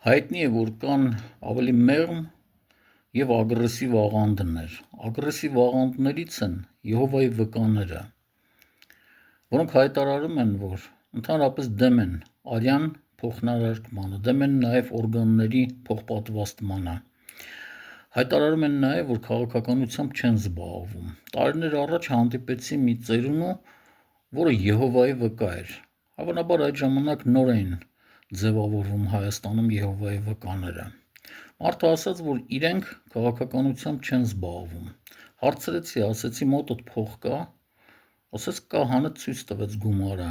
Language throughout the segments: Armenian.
Հայտնի է, որ կան ավելի մեղմ և ագրեսիվ աղանդներ։ Ագրեսիվ աղանդներից են Եհովայի վկաները, որոնք հայտարարում են, որ ընդհանրապես դեմ են արյան փոխնարարկմանը, դեմ են նաև օրգանների փոխպատվաստմանը։ Հայտարարում են նաև, որ քաղաքականությամբ չեն զբաղվում։ Տարիներ առաջ հանդիպեցի մի ծերունու, որը Եհովայի վկա էր։ Հավանաբար այդ ժամանակ նոր էին ձևավորվում Հայաստանում Եհովայի վկաները։ Մարդը ասաց, որ իրենք քաղաքականությամբ չեն զբաղվում։ Հարցրեցի, ասեցի մոտդ փող կա, ասեց կա, հանեց ցույց տվեց գումարը։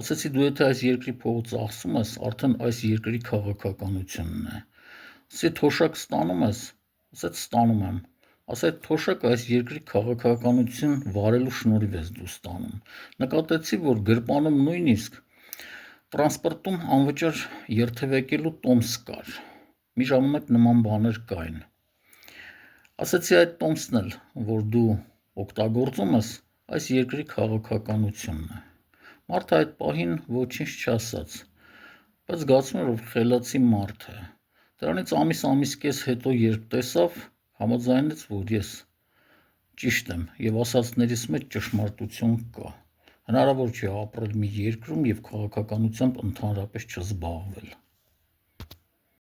Ասեցի դու եթե այս երկրի փողը ծախսում ես, արդեն այս երկրի քաղաքականությունն է։ Ասեցի թոշակ ստանում ես, ասեց ստանում եմ։ Ասա այդ թոշակը այս երկրի քաղաքականություն վարելու շնորհիվ ես դու ստանում։ Նկատեցի, որ գրպանում նույնիսկ տրանսպորտում անվճար երթևեկելու տոմս կար։ Մի ժամանակ նման բաներ կային։ Ասեցի այդ տոմսն էլ, որ դու օգտագործում ես, այս երկրի քաղաքականությունն է։ Մարդը այդ պահին ոչինչ չասաց, բայց զգացում էր, որ խելացի մարդ է։ Դրանից ամիս կես հետո երբ տեսավ, համաձայնեց, որ ես ճիշտ եմ և ասածներիս մեջ ճշմարտություն կա։ Հնարավոր չէ ապրել մի երկրում և քաղաքականությամբ ընդհանրապես չզբաղվել։